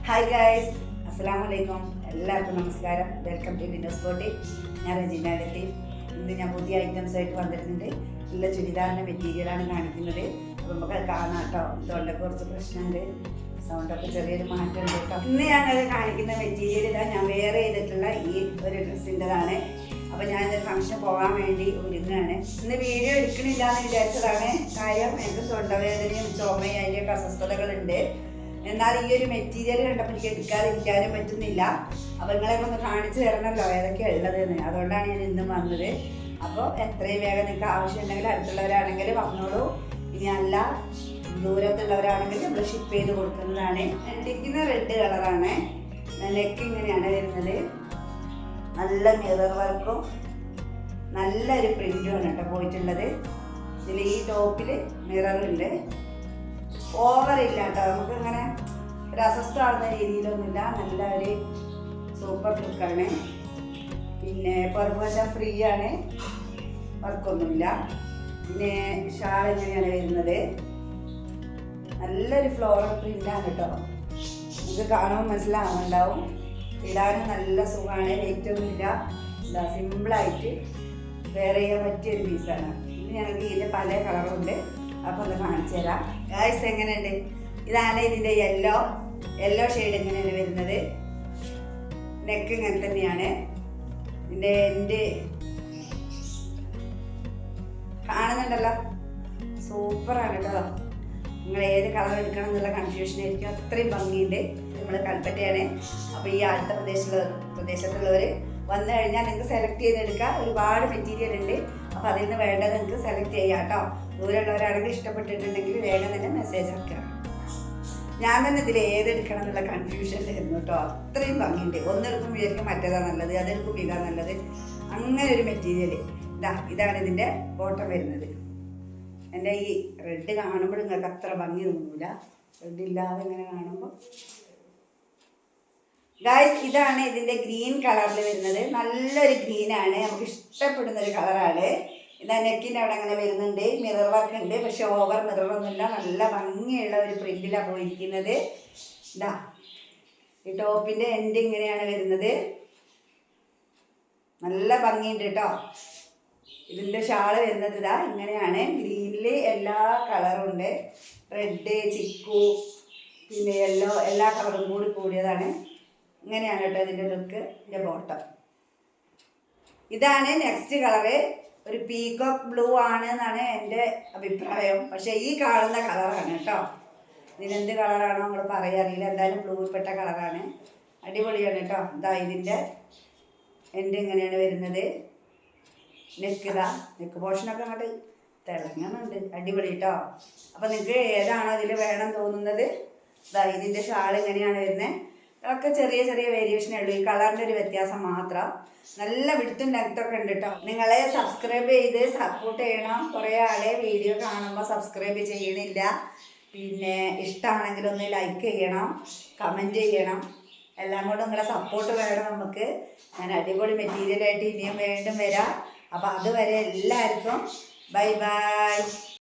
Hi guys, അസ്സലാമു അലൈക്കും. എല്ലാവർക്കും നമസ്കാരം. വെൽക്കം ടു ഡിന്നോസ് ബോട്ടി. ഞാൻ റജീന ലത്തീഫ്. ഇന്ന് ഞാൻ പുതിയ ഐറ്റംസ് ആയിട്ട് വന്നിട്ടുണ്ട്. നല്ല ചുരിദാറിൻ്റെ മെറ്റീരിയലാണ് കാണിക്കുന്നത്. അപ്പോൾ നമുക്ക് കാണാം കേട്ടോ. തൊണ്ടയ്ക്ക് കുറച്ച് പ്രശ്നമുണ്ട്, സൗണ്ടൊക്കെ ചെറിയൊരു മാറ്റമുണ്ട് കേട്ടോ. ഇന്ന് ഞങ്ങൾ കാണിക്കുന്ന മെറ്റീരിയൽ ഇതാ ഞാൻ വെയർ ചെയ്തിട്ടുള്ള ഈ ഒരു ഡ്രസ്സിൻ്റെതാണ്. അപ്പോൾ ഞാൻ ഇന്നൊരു ഫംഗ്ഷൻ പോകാൻ വേണ്ടി ഒരുങ്ങുകയാണ്. ഇന്ന് വീഡിയോ എടുക്കണില്ല എന്ന് വിചാരിച്ചതാണ്. കാര്യം എനിക്ക് തൊണ്ടവേദനയും ചുമയും അതിൻ്റെയൊക്കെ അസ്വസ്ഥതകളുണ്ട്. എന്നാൽ ഈ ഒരു മെറ്റീരിയൽ കണ്ടപ്പോൾ എനിക്ക് എടുക്കാതിരിക്കാനും പറ്റുന്നില്ല. അപ്പോൾ നിങ്ങളെ ഒന്ന് കാണിച്ചു തരണമല്ലോ ഏതൊക്കെയാണ് ഉള്ളതെന്ന്. അതുകൊണ്ടാണ് ഞാൻ ഇന്നും വന്നത്. അപ്പോൾ എത്രയും വേഗം നിങ്ങൾക്ക് ആവശ്യമുണ്ടെങ്കിൽ അടുത്തുള്ളവരാണെങ്കിൽ വന്നോളൂ. ഇനി അല്ല ദൂരത്തുള്ളവരാണെങ്കിൽ നമ്മൾ ഷിപ്പ് ചെയ്ത് കൊടുക്കുന്നതാണ്. ഇട്ടിരിക്കുന്ന റെഡ് കളറാണ്. നെക്ക് ഇങ്ങനെയാണ് വരുന്നത്. നല്ല മിറർ വർക്കും നല്ലൊരു പ്രിൻറ്റുമാണ് കേട്ടോ പോയിട്ടുള്ളത്. ഇതിൽ ഈ ടോപ്പിൽ മിററുണ്ട്. ഓവറില്ല കേട്ടോ, നമുക്ക് ഇങ്ങനെ ഒരു അസ്വസ്ഥമാകുന്ന രീതിയിലൊന്നുമില്ല. നല്ല ഒരു സൂപ്പർ ലുക്കാണ്. പിന്നെ പുറകുവശം ഫ്രീ ആണ്, വർക്കൊന്നുമില്ല. പിന്നെ ഷാൾ ഇങ്ങനെയാണ് വരുന്നത്. നല്ലൊരു ഫ്ലോറൽ പ്രിൻ്റാണ് കേട്ടോ. നമുക്ക് കാണുമ്പോൾ മനസ്സിലാവുന്നുണ്ടാവും. ഇടാനും നല്ല സുഖമാണ്, വെയിറ്റ് ഒന്നുമില്ല. എന്താ സിമ്പിളായിട്ട് വെയർ ചെയ്യാൻ പറ്റിയൊരു പീസാണ്. ഇത് ഞങ്ങൾക്ക് ഇതിൻ്റെ പല കളറുണ്ട്. അപ്പോൾ ഒന്ന് കാണിച്ചു തരാം ഗായ്സ്. എങ്ങനെയുണ്ട്? ഇതാണ് ഇതിൻ്റെ യെല്ലോ ഷെയ്ഡ് ഇങ്ങനെയാണ് വരുന്നത്. നെക്ക് ഇങ്ങനെ തന്നെയാണ്. ഇതിൻ്റെ എൻ്റെ കാണുന്നുണ്ടല്ലോ, സൂപ്പറാണ് കേട്ടോ. നിങ്ങൾ ഏത് കളർ എടുക്കണം എന്നുള്ള കൺഫ്യൂഷൻ ആയിരിക്കും. അത്രയും ഭംഗിയുണ്ട്. നമ്മൾ കൽപ്പറ്റയാണ്. അപ്പോൾ ഈ അടുത്ത പ്രദേശത്തുള്ളവർ വന്നു കഴിഞ്ഞാൽ നിങ്ങൾക്ക് സെലക്ട് ചെയ്തെടുക്കാം. ഒരുപാട് മെറ്റീരിയൽ ഉണ്ട്. അപ്പോൾ അതിൽ നിന്ന് വേണ്ടത് നിങ്ങൾക്ക് സെലക്ട് ചെയ്യാം കേട്ടോ. ദൂരമുള്ളവരാണെങ്കിൽ ഇഷ്ടപ്പെട്ടിട്ടുണ്ടെങ്കിൽ വേഗം തന്നെ മെസ്സേജ് ആക്കുക. ഞാൻ തന്നെ ഇതിൽ ഏതെടുക്കണം എന്നുള്ള കൺഫ്യൂഷനിലായിരുന്നു കേട്ടോ. അത്രയും ഭംഗിയുണ്ട്. ഒന്നെടുക്കും വിചാരിക്കും മറ്റേതാണ് നല്ലത്, അതെടുക്കും ഇതാണ് നല്ലത്. അങ്ങനെ ഒരു മെറ്റീരിയൽ ഇതാണ് ഇതിൻ്റെ ബോട്ടം വരുന്നത്. എൻ്റെ ഈ റെഡ് കാണുമ്പോൾ നിങ്ങൾക്ക് അത്ര ഭംഗി തോന്നില്ല. റെഡ് ഇല്ലാതെ ഇങ്ങനെ കാണുമ്പോൾ ഗായ്സ്, ഇതാണ് ഇതിൻ്റെ ഗ്രീൻ കളറിൽ വരുന്നത്. നല്ലൊരു ഗ്രീനാണ്, നമുക്ക് ഇഷ്ടപ്പെടുന്നൊരു കളറാണ്. ഇതാ നെക്കിൻ്റെ അവിടെ അങ്ങനെ വരുന്നുണ്ട്. മിറർ വർക്ക് ഉണ്ട്, പക്ഷെ ഓവർ മിററൊന്നുമില്ല. നല്ല ഭംഗിയുള്ള ഒരു പ്രിന്റിലാണ് പോയിരിക്കുന്നത്. ഇതാ ഈ ടോപ്പിൻ്റെ എൻഡ് ഇങ്ങനെയാണ് വരുന്നത്. നല്ല ഭംഗിയുണ്ട് കേട്ടോ. ഇതിൻ്റെ ഷാള് വരുന്നത് ഇതാ ഇങ്ങനെയാണ്. ഗ്രീനിൽ എല്ലാ കളറും ഉണ്ട്. റെഡ്, ചിക്കു, പിന്നെ യെല്ലോ, എല്ലാ കളറും കൂടിയതാണ്. ഇങ്ങനെയാണ് കേട്ടോ ഇതിൻ്റെ ലുക്ക്. ഇതിൻ്റെ ബോട്ടം ഇതാണ്. നെക്സ്റ്റ് കളറ് ഒരു പീകോക്ക് ബ്ലൂ ആണ് എന്നാണ് എൻ്റെ അഭിപ്രായം. പക്ഷേ ഈ കാണുന്ന കളറാണ് കേട്ടോ. ഇതിനെന്ത് കളറാണോ നമ്മൾ പറയാറില്ല. എന്തായാലും ബ്ലൂവിൽപ്പെട്ട കളറാണ്. അടിപൊളിയാണ് കേട്ടോ. ഇതാ ഇതിൻ്റെ എൻ്റെ ഇങ്ങനെയാണ് വരുന്നത്. നെക്ക് പോർഷനൊക്കെ അങ്ങോട്ട് തിളങ്ങുന്നുണ്ട്. അടിപൊളി കേട്ടോ. അപ്പോൾ നിങ്ങൾക്ക് ഏതാണോ ഇതിൽ വേണം തോന്നുന്നത്. ഇതാ ഇതിൻ്റെ ഷാൾ ഇങ്ങനെയാണ് വരുന്നത്. ഒക്കെ ചെറിയ ചെറിയ വേരിയേഷനേ ഉള്ളൂ. ഈ കളറിൻ്റെ ഒരു വ്യത്യാസം മാത്രം. നല്ല വിടുത്തും ലെങ്ത്തൊക്കെ ഉണ്ട് കേട്ടോ. നിങ്ങളെ സബ്സ്ക്രൈബ് ചെയ്ത് സപ്പോർട്ട് ചെയ്യണം. കുറേ ആളെ വീഡിയോ കാണുമ്പോൾ സബ്സ്ക്രൈബ് ചെയ്യണില്ല. പിന്നെ ഇഷ്ടമാണെങ്കിൽ ഒന്ന് ലൈക്ക് ചെയ്യണം, കമൻറ്റ് ചെയ്യണം. എല്ലാം കൂടെ നിങ്ങളെ സപ്പോർട്ട് വേണം നമുക്ക്. ഞാൻ അടിപൊളി മെറ്റീരിയലായിട്ട് ഇനിയും വീണ്ടും വരാം. അപ്പോൾ അതുവരെ എല്ലാവർക്കും ബൈ ബൈ.